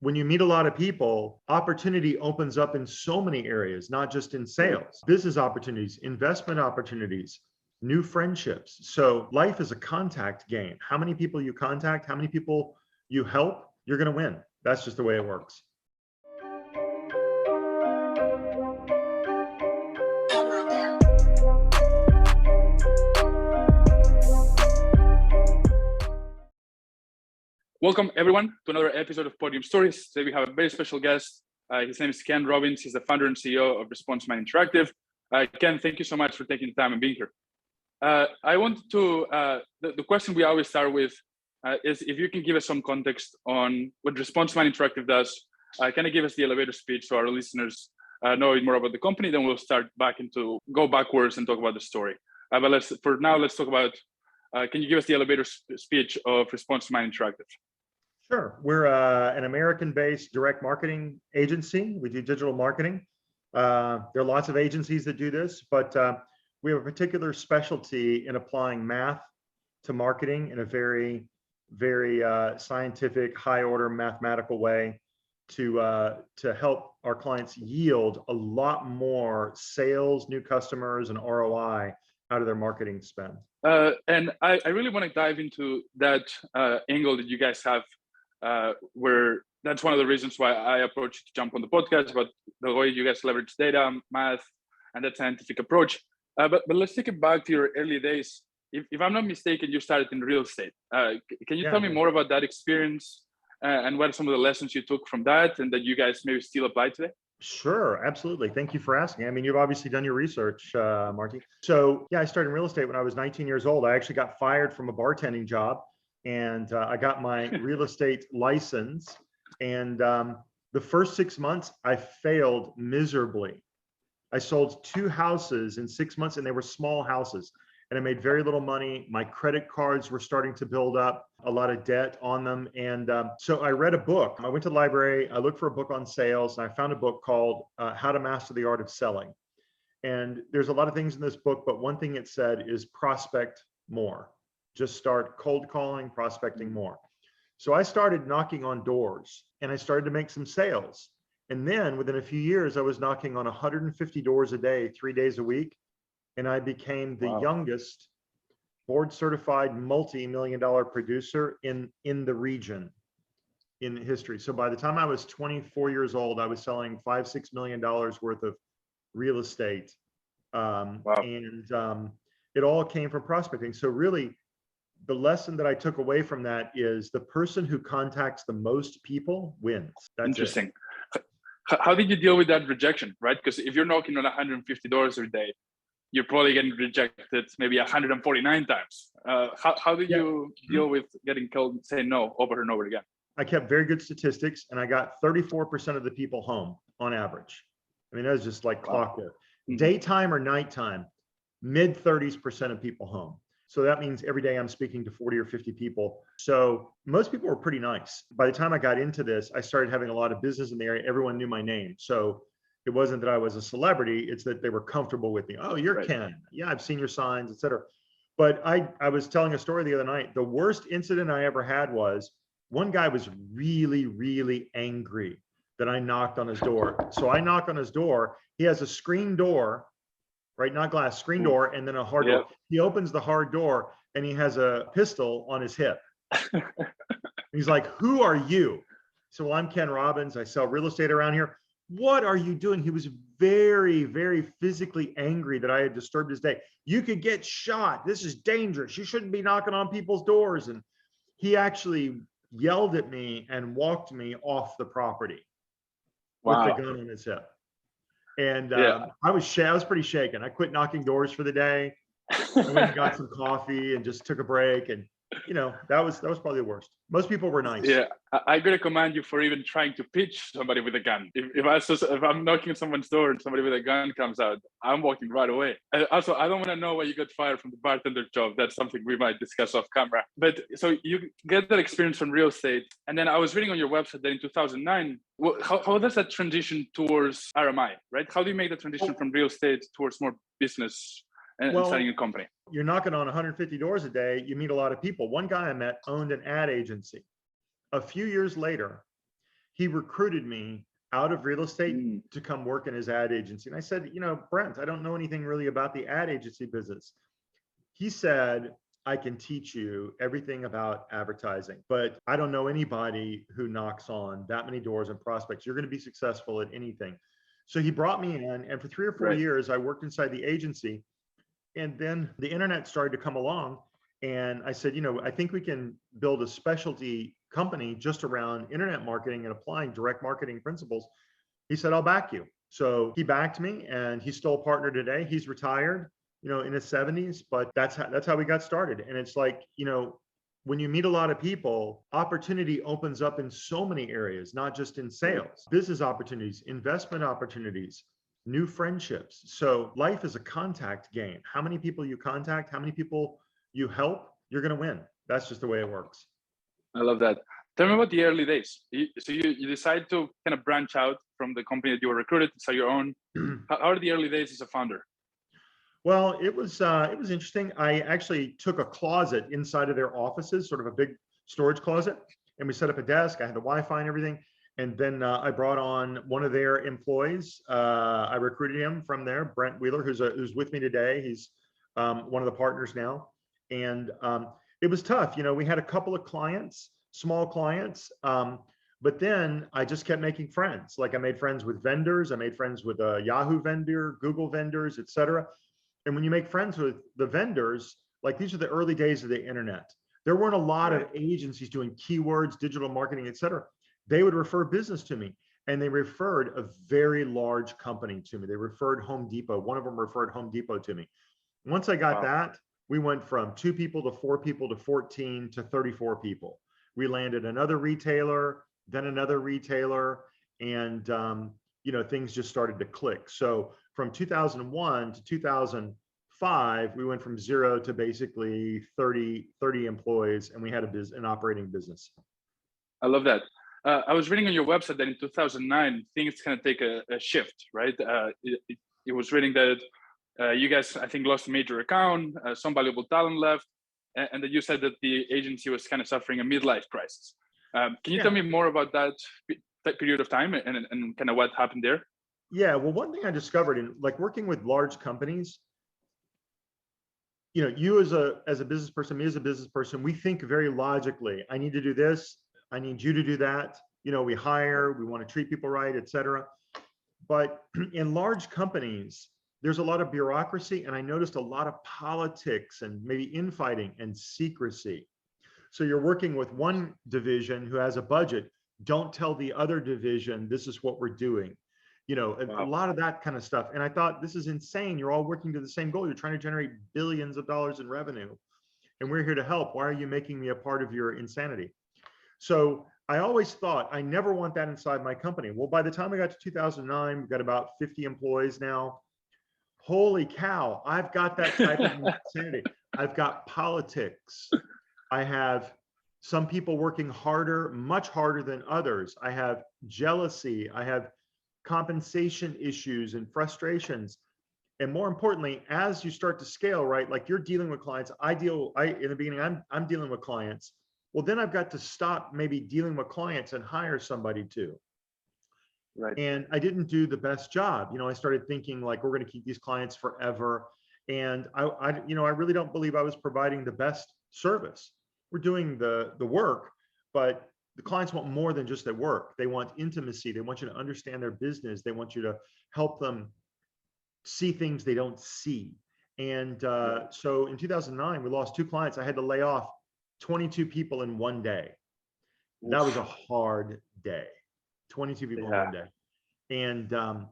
when you meet a lot of people, opportunity opens up in so many areas, not just in sales, business opportunities, investment opportunities, new friendships. So life is a contact game. How many people you contact, how many people you help, you're going to win. That's just the way it works. Welcome everyone to another episode of Podium Stories. Today we have a very special guest. His name is Ken Robbins. He's the founder and CEO of Response Mind Interactive. Ken, thank you so much for taking the time and being here. I wanted to, the question we always start with is if you can give us some context on what Response Mind Interactive does. Can you give us the elevator speech so our listeners know more about the company? Then we'll go backwards and talk about the story. But let's talk about, can you give us the elevator speech of Response Mind Interactive? Sure. We're an American-based direct marketing agency. We do digital marketing. There are lots of agencies that do this, but we have a particular specialty in applying math to marketing in a very, very scientific, high-order mathematical way to help our clients yield a lot more sales, new customers, and ROI out of their marketing spend. And I really want to dive into that angle that you guys have. Where that's one of the reasons why I approached you to jump on the podcast, about the way you guys leverage data, math, and that scientific approach. But let's take it back to your early days. If I'm not mistaken, you started in real estate. Can you tell me more about that experience and what are some of the lessons you took from that and that you guys maybe still apply today? Sure, absolutely. Thank you for asking. I mean, you've obviously done your research, Marty. So yeah, I started in real estate when I was 19 years old. I actually got fired from a bartending job. And I got my real estate license. And the first 6 months, I failed miserably. I sold 2 houses in 6 months, and they were small houses. And I made very little money. My credit cards were starting to build up, a lot of debt on them. And so I read a book. I went to the library. I looked for a book on sales, and I found a book called How to Master the Art of Selling. And there's a lot of things in this book, but one thing it said is prospect more. Just start cold calling, prospecting more. So I started knocking on doors and I started to make some sales. And then within a few years, I was knocking on 150 doors a day, 3 days a week. And I became the youngest board certified multi-million-dollar producer in the region in history. So by the time I was 24 years old, I was selling $5-6 million worth of real estate. And it all came from prospecting. So really, the lesson that I took away from that is the person who contacts the most people wins. That's interesting. How did you deal with that rejection, right? Because if you're knocking on 150 doors every day, you're probably getting rejected maybe 149 times. How do you deal with getting told, say no over and over again? I kept very good statistics, and I got 34% of the people home on average. I mean, that was just like clockwork. Daytime or nighttime, mid 30% of people home. So that means every day I'm speaking to 40 or 50 people. So most people were pretty nice. By the time I got into this, I started having a lot of business in the area. Everyone knew my name. So it wasn't that I was a celebrity. It's that they were comfortable with me. Oh, you're Ken. Yeah, I've seen your signs, etc. But I was telling a story the other night. The worst incident I ever had was one guy was really, really angry that I knocked on his door. So I knock on his door. He has a screen door, right? Not glass, screen door, and then a hard door. He opens the hard door and he has a pistol on his hip. He's like, who are you? So, well, I'm Ken Robbins. I sell real estate around here. What are you doing? He was very, very physically angry that I had disturbed his day. You could get shot. This is dangerous. You shouldn't be knocking on people's doors. And he actually yelled at me and walked me off the property with the gun on his hip. And I was pretty shaken. I quit knocking doors for the day. I went and got some coffee and just took a break. And you know, that was probably the worst. Most people were nice. Yeah, I gotta commend you for even trying to pitch somebody with a gun. If I'm knocking on someone's door and somebody with a gun comes out, I'm walking right away. Also, I don't want to know why you got fired from the bartender job. That's something we might discuss off camera. But so you get that experience from real estate, and then I was reading on your website that in 2009, how does that transition towards RMI, right? How do you make the transition from real estate towards more business and starting a company? You're knocking on 150 doors a day. You meet a lot of people. One guy I met owned an ad agency. A few years later, he recruited me out of real estate to come work in his ad agency. And I said, Brent, I don't know anything really about the ad agency business. He said, I can teach you everything about advertising, but I don't know anybody who knocks on that many doors and prospects. You're going to be successful at anything. So he brought me in, and for 3 or 4 years, I worked inside the agency. And then the internet started to come along. And I said, I think we can build a specialty company just around internet marketing and applying direct marketing principles. He said, I'll back you. So he backed me, and he's still a partner today. He's retired, in his 70s, but that's how we got started. And it's like, when you meet a lot of people, opportunity opens up in so many areas, not just in sales, business opportunities, investment opportunities, new friendships. So life is a contact game. How many people you contact, how many people you help, you're going to win. That's just the way it works. I love that. Tell me about the early days. So you decided to kind of branch out from the company that you were recruited to start your own. How are the early days as a founder? Well, it was interesting. I actually took a closet inside of their offices, sort of a big storage closet, and we set up a desk. I had the Wi-Fi and everything. And then I brought on one of their employees. I recruited him from there, Brent Wheeler, who's with me today. He's one of the partners now. And it was tough. We had a couple of clients, small clients, but then I just kept making friends. Like I made friends with vendors. I made friends with a Yahoo vendor, Google vendors, et cetera. And when you make friends with the vendors, like these are the early days of the internet. There weren't a lot of agencies doing keywords, digital marketing, et cetera. They would refer business to me, and they referred a very large company to me. They referred Home Depot. One of them referred Home Depot to me. Once I got that, we went from 2 people to 4 people to 14 to 34 people. We landed another retailer, then another retailer, and things just started to click. So from 2001 to 2005, we went from 0 to basically 30 employees, and we had an operating business. I love that. I was reading on your website that in 2009, things kind of take a shift, right? It was reading that you guys, I think, lost a major account, some valuable talent left, and that you said that the agency was kind of suffering a midlife crisis. Can you tell me more about that period of time and kind of what happened there? Yeah, well, one thing I discovered in like working with large companies, you as a business person, me as a business person, we think very logically. I need to do this. I need you to do that. We hire, we want to treat people right, et cetera. But in large companies, there's a lot of bureaucracy, and I noticed a lot of politics and maybe infighting and secrecy. So you're working with one division who has a budget. Don't tell the other division, this is what we're doing. A lot of that kind of stuff. And I thought, this is insane. You're all working to the same goal. You're trying to generate billions of dollars in revenue, and we're here to help. Why are you making me a part of your insanity? So I always thought, I never want that inside my company. Well, by the time I got to 2009, we've got about 50 employees now. Holy cow, I've got that type of insanity. I've got politics. I have some people working harder, much harder than others. I have jealousy. I have compensation issues and frustrations. And more importantly, as you start to scale, right, like you're dealing with clients, in the beginning, I'm dealing with clients. Well, then I've got to stop maybe dealing with clients and hire somebody too. Right. And I didn't do the best job. I started thinking like, we're going to keep these clients forever. And I really don't believe I was providing the best service. We're doing the work, but the clients want more than just their work. They want intimacy. They want you to understand their business. They want you to help them see things they don't see. And so in 2009, we lost 2 clients. I had to lay off 22 people in one day. That was a hard day. 22 people in one day. And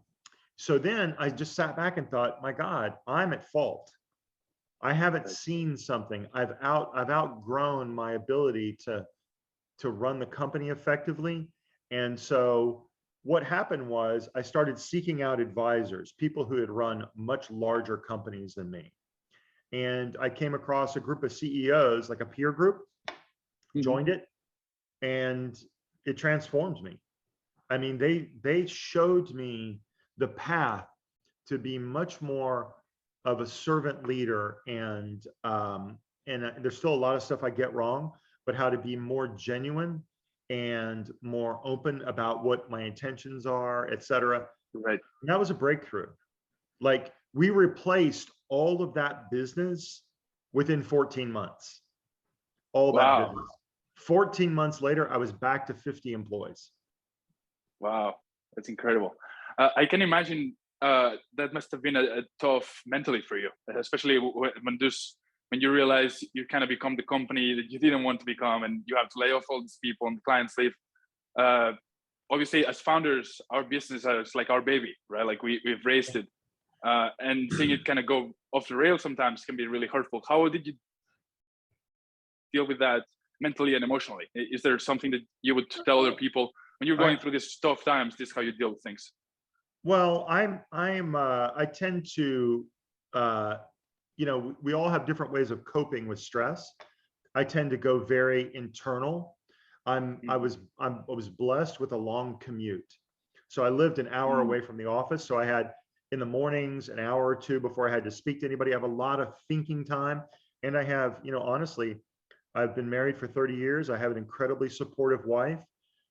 so then I just sat back and thought, my God, I'm at fault. I haven't seen something. I've outgrown my ability to run the company effectively. And so what happened was I started seeking out advisors, people who had run much larger companies than me. And I came across a group of CEOs, like a peer group, joined it, and it transformed me. I mean, they showed me the path to be much more of a servant leader, and there's still a lot of stuff I get wrong, but how to be more genuine and more open about what my intentions are, et cetera. Right. And that was a breakthrough. Like, we replaced all of that business within 14 months. All that Wow. business. 14 months later, I was back to 50 employees. Wow, that's incredible. I can imagine that must have been a tough mentally for you, especially when you realize you kind of become the company that you didn't want to become, and you have to lay off all these people and the clients leave. Obviously, as founders, our business is like our baby, right? Like we've raised it, and seeing it kind of go off the rails sometimes can be really hurtful. How did you deal with that mentally and emotionally? Is there something that you would tell other people when you're going through these tough times? This is how you deal with things. Well, I tend to, we all have different ways of coping with stress. I tend to go very internal. I was blessed with a long commute. So I lived an hour away from the office. So I had, in the mornings, an hour or two before I had to speak to anybody. I have a lot of thinking time. And I have, honestly, I've been married for 30 years. I have an incredibly supportive wife.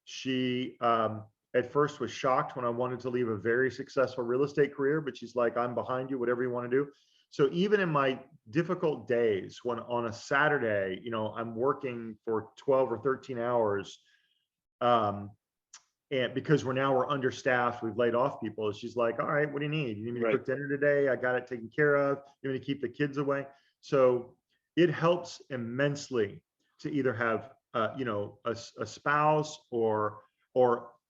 She, at first, was shocked when I wanted to leave a very successful real estate career, but she's like, I'm behind you, whatever you want to do. So even in my difficult days, when on a Saturday, I'm working for 12 or 13 hours, and because we're understaffed, we've laid off people. She's like, all right, what do you need? You need me to cook dinner today? I got it taken care of. You need me to keep the kids away? So it helps immensely to either have, a spouse or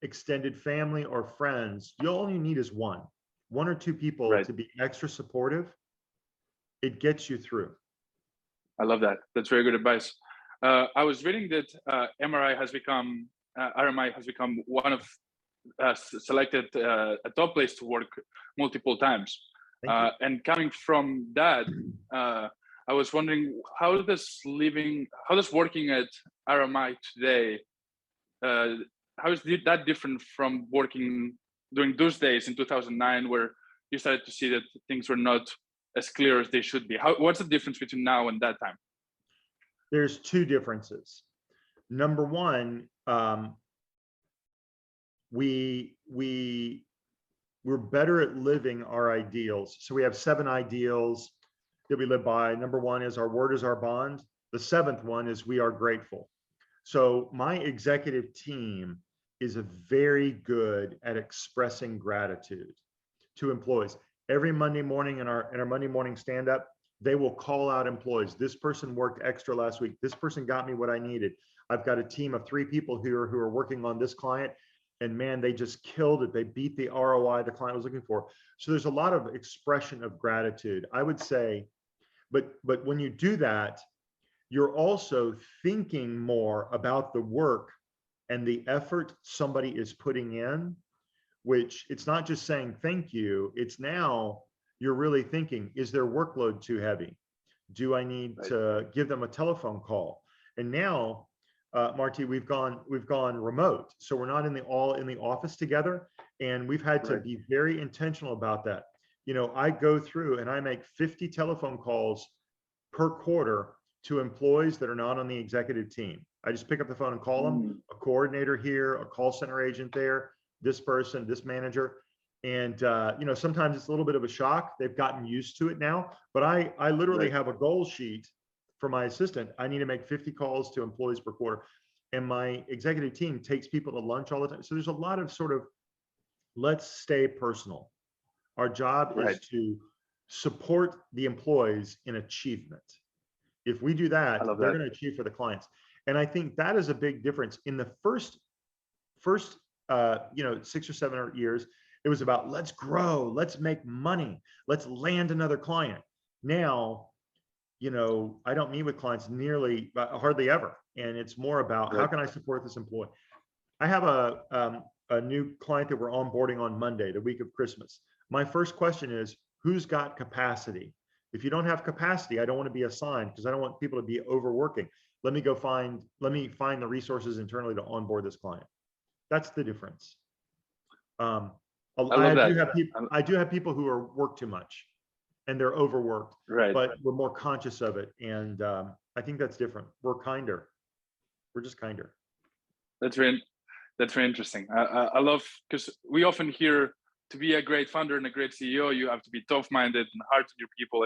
extended family or friends. All you need is one or two people to be extra supportive. It gets you through. I love that. That's very good advice. I was reading that RMI has become one of selected a top place to work multiple times. And coming from that, I was wondering, how does working at RMI today, how is that different from working during those days in 2009, where you started to see that things were not as clear as they should be? What's the difference between now and that time? There's two differences. Number one, we're better at living our ideals. So we have 7 ideals that we live by. Number one is our word is our bond. The 7th one is we are grateful. So my executive team is very good at expressing gratitude to employees. Every Monday morning in our Monday morning stand-up, they will call out employees. This person worked extra last week. This person got me what I needed. I've got a team of 3 people here who are working on this client, and man, they just killed it. They beat the ROI the client was looking for. So there's a lot of expression of gratitude, I would say. But when you do that, you're also thinking more about the work and the effort somebody is putting in, which it's not just saying thank you. It's now you're really thinking, is their workload too heavy? Do I need to give them a telephone call? And now, Marty, we've gone remote. So we're not all in the office together. And we've had to be very intentional about that. I go through and I make 50 telephone calls per quarter to employees that are not on the executive team. I just pick up the phone and call them, a coordinator here, a call center agent there, this person, this manager. And, sometimes it's a little bit of a shock. They've gotten used to it now, but I literally have a goal sheet for my assistant. I need to make 50 calls to employees per quarter. And my executive team takes people to lunch all the time. So there's a lot of sort of, let's stay personal. Our job is to support the employees in achievement. If we do that, they're going to achieve for the clients. And I think that is a big difference. In the first 6 or 7 years, it was about let's grow, let's make money, let's land another client. Now, I don't meet with clients hardly ever. And it's more about how can I support this employee? I have a new client that we're onboarding on Monday, the week of Christmas. My first question is, who's got capacity? If you don't have capacity, I don't want to be assigned because I don't want people to be overworking. Let me find the resources internally to onboard this client. That's the difference. I do have people who work too much and they're overworked, but we're more conscious of it. And I think that's different. We're kinder. We're just kinder. That's very interesting. I love, because we often hear to be a great founder and a great CEO, you have to be tough-minded and hard on your people,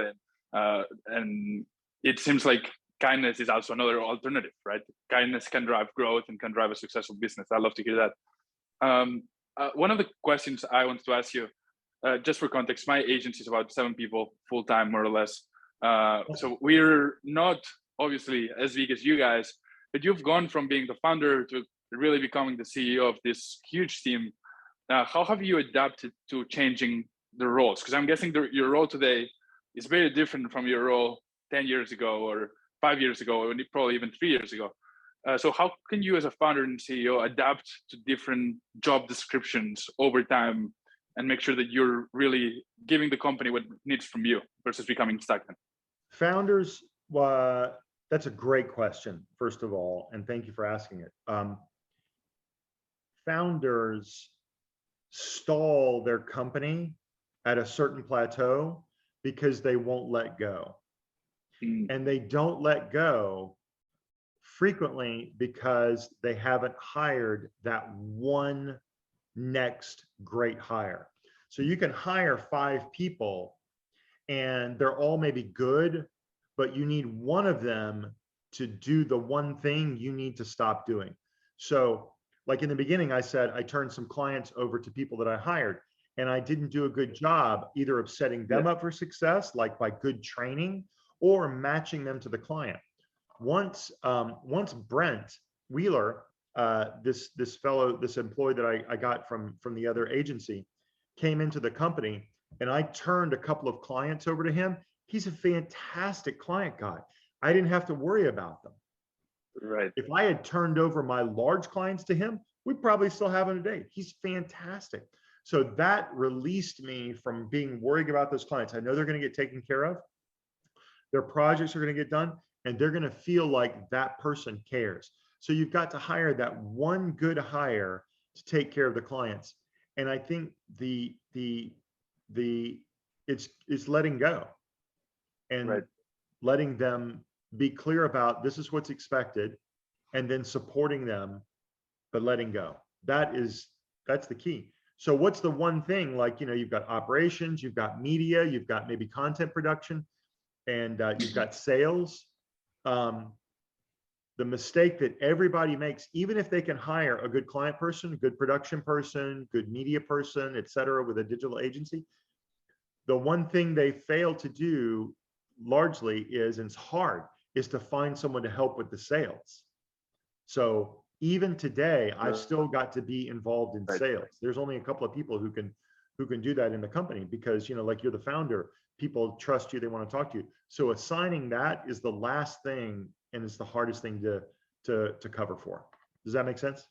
and it seems like kindness is also another alternative, right? Kindness can drive growth and can drive a successful business. I love to hear that. One of the questions I wanted to ask you, just for context, my agency is about 7 people full-time, more or less. So we're not obviously as big as you guys, but you've gone from being the founder to really becoming the CEO of this huge team. How have you adapted to changing the roles? Because I'm guessing your role today is very different from your role 10 years ago or 5 years ago, or probably even 3 years ago. So how can you as a founder and CEO adapt to different job descriptions over time and make sure that you're really giving the company what it needs from you versus becoming stagnant? Founders, that's a great question, first of all, and thank you for asking it. Founders stall their company at a certain plateau because they won't let go. And they don't let go frequently because they haven't hired that one next great hire. So you can hire 5 people and they're all maybe good, but you need one of them to do the one thing you need to stop doing. So like in the beginning, I said, I turned some clients over to people that I hired, and I didn't do a good job either of setting them up for success, like by good training, or matching them to the client. Once Brent Wheeler, this employee that I got from the other agency, came into the company, and I turned a couple of clients over to him. He's a fantastic client guy. I didn't have to worry about them. Right. If I had turned over my large clients to him, we'd probably still have him today. He's fantastic. So that released me from being worried about those clients. I know they're going to get taken care of. Their projects are going to get done, and they're going to feel like that person cares. So you've got to hire that one good hire to take care of the clients. And I think it's letting go and letting them be clear about this is what's expected, and then supporting them, but letting go. That's the key. So what's the one thing? Like, you've got operations, you've got media, you've got maybe content production, and you've got sales. The mistake that everybody makes, even if they can hire a good client person, good production person, good media person, et cetera, with a digital agency, the one thing they fail to do largely is, and it's hard, is to find someone to help with the sales. So even today, I've still got to be involved in sales. There's only a couple of people who can do that in the company because, like you're the founder, people trust you, they want to talk to you. So assigning that is the last thing, and it's the hardest thing to cover for. Does that make sense?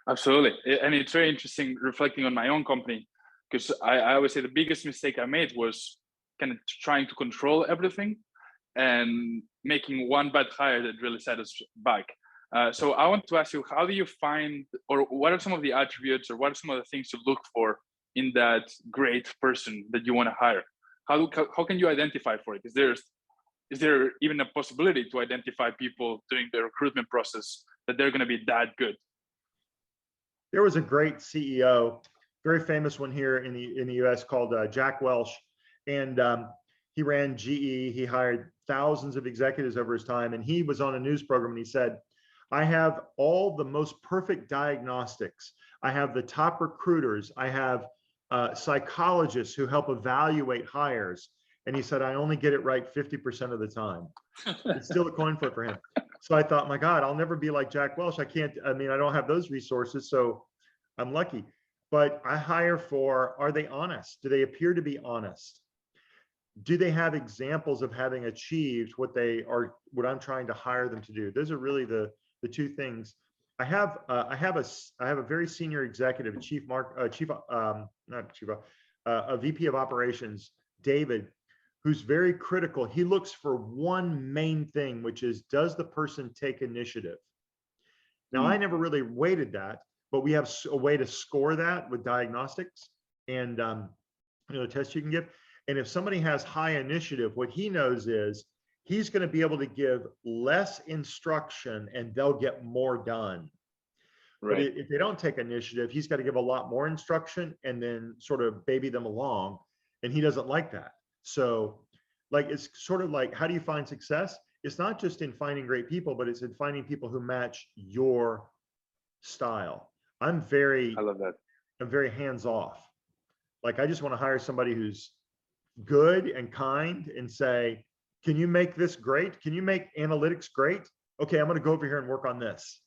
Absolutely. And it's very interesting reflecting on my own company, because I always say the biggest mistake I made was kind of trying to control everything and making one bad hire that really set us back. So I want to ask you, how do you find, or what are some of the attributes, or what are some of the things to look for in that great person that you want to hire? How can you identify for it? Is there even a possibility to identify people during the recruitment process that they're going to be that good? There was a great CEO, very famous one here in the US, called Jack Welch, and he ran GE. He hired thousands of executives over his time, and he was on a news program, and he said, I have all the most perfect diagnostics. I have the top recruiters. I have psychologists who help evaluate hires. And he said, I only get it right 50% of the time. It's still a coin flip for him. So I thought, my God, I'll never be like Jack Welch. I don't have those resources, so I'm lucky. But I hire for, are they honest? Do they appear to be honest? Do they have examples of having achieved what I'm trying to hire them to do? Those are really the two things. I have a very senior executive, a VP of operations, David, who's very critical. He looks for one main thing, which is, does the person take initiative? Now, I never really weighted that, but we have a way to score that with diagnostics and tests you can give. And if somebody has high initiative, what he knows is he's going to be able to give less instruction and they'll get more done. But if they don't take initiative, he's got to give a lot more instruction and then sort of baby them along. And he doesn't like that. So like, it's sort of like, how do you find success? It's not just in finding great people, but it's in finding people who match your style. I love that. I'm very hands off. Like, I just want to hire somebody who's good and kind and say, can you make this great? Can you make analytics great? Okay, I'm going to go over here and work on this.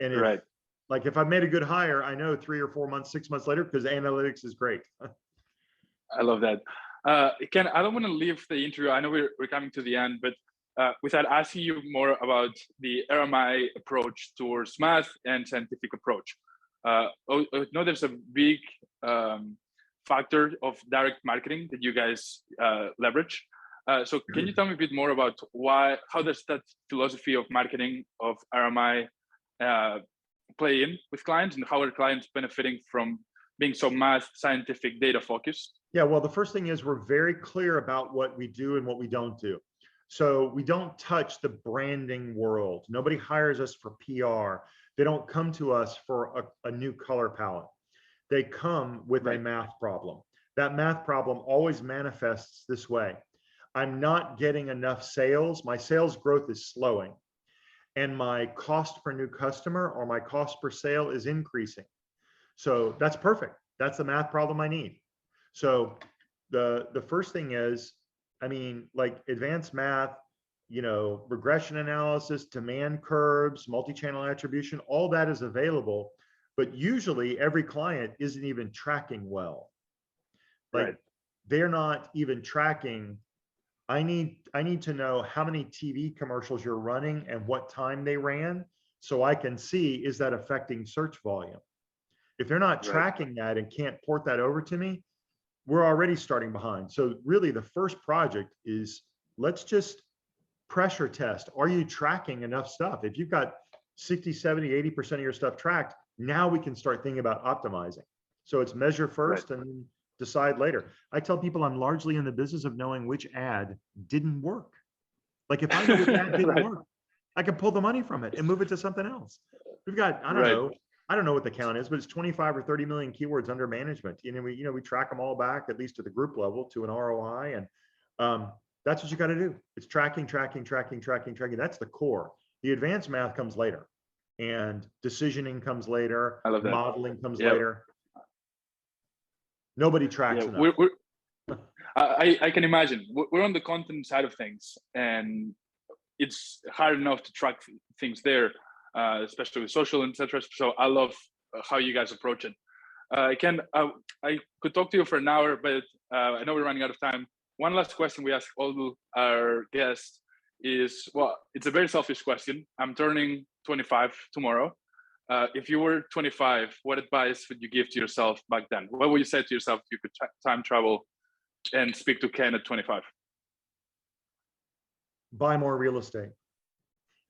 And if, like, if I made a good hire, I know 3 or 4 months, 6 months later, because analytics is great. I love that. Ken, I don't want to leave the interview. I know we're coming to the end, but without asking you more about the atrmi approach towards math and scientific approach. I know there's a big factor of direct marketing that you guys leverage. So can you tell me a bit more about how does that philosophy of marketing of atrmi play in with clients, and how are clients benefiting from being so math, scientific, data focused? Yeah, well, the first thing is we're very clear about what we do and what we don't do. So we don't touch the branding world. Nobody hires us for PR. They don't come to us for a new color palette. They come with a math problem. That math problem always manifests this way. I'm not getting enough sales. My sales growth is slowing. And my cost per new customer or my cost per sale is increasing. So that's perfect. That's the math problem I need. So the first thing is, I mean, like advanced math, you know, regression analysis, demand curves, multi-channel attribution, all that is available, but usually every client isn't even tracking well. Like they're not even tracking. I need to know how many TV commercials you're running and what time they ran, so I can see, is that affecting search volume? If they're not tracking that and can't port that over to me, we're already starting behind. So really the first project is, let's just pressure test. Are you tracking enough stuff? If you've got 60, 70, 80% of your stuff tracked, now we can start thinking about optimizing. So it's measure first and decide later. I tell people I'm largely in the business of knowing which ad didn't work. Like if I know which ad didn't work, I can pull the money from it and move it to something else. We've got, I don't know what the count is, but it's 25 or 30 million keywords under management. We track them all back, at least at the group level, to an ROI. And that's what you got to do. It's tracking. That's the core. The advanced math comes later, and decisioning comes later. I love that. Modeling comes later. Nobody tracks enough. I can imagine. We're on the content side of things, and it's hard enough to track things there, especially with social, etc. So I love how you guys approach it. Ken, I could talk to you for an hour, but I know we're running out of time. One last question we ask all our guests is, well, it's a very selfish question. I'm turning 25 tomorrow. If you were 25, what advice would you give to yourself back then? What would you say to yourself if you could time travel and speak to Ken at 25? Buy more real estate.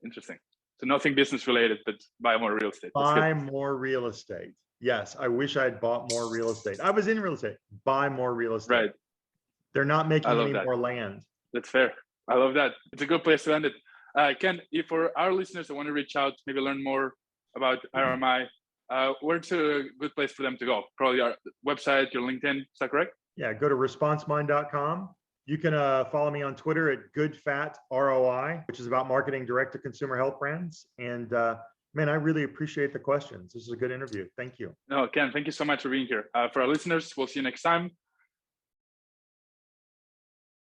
Interesting. So nothing business related, but buy more real estate. Buy more real estate. Yes, I wish I'd bought more real estate. I was in real estate. Buy more real estate. Right. They're not making any more land. That's fair. I love that. It's a good place to end it. Ken, if for our listeners that want to reach out, maybe learn more about atrmi, where's a good place for them to go? Probably our website, your LinkedIn. Is that correct? Yeah, go to responsemind.com. You can follow me on Twitter at GoodFatROI, which is about marketing direct to consumer health brands. And man, I really appreciate the questions. This is a good interview. Thank you. No, Ken, thank you so much for being here. For our listeners, we'll see you next time.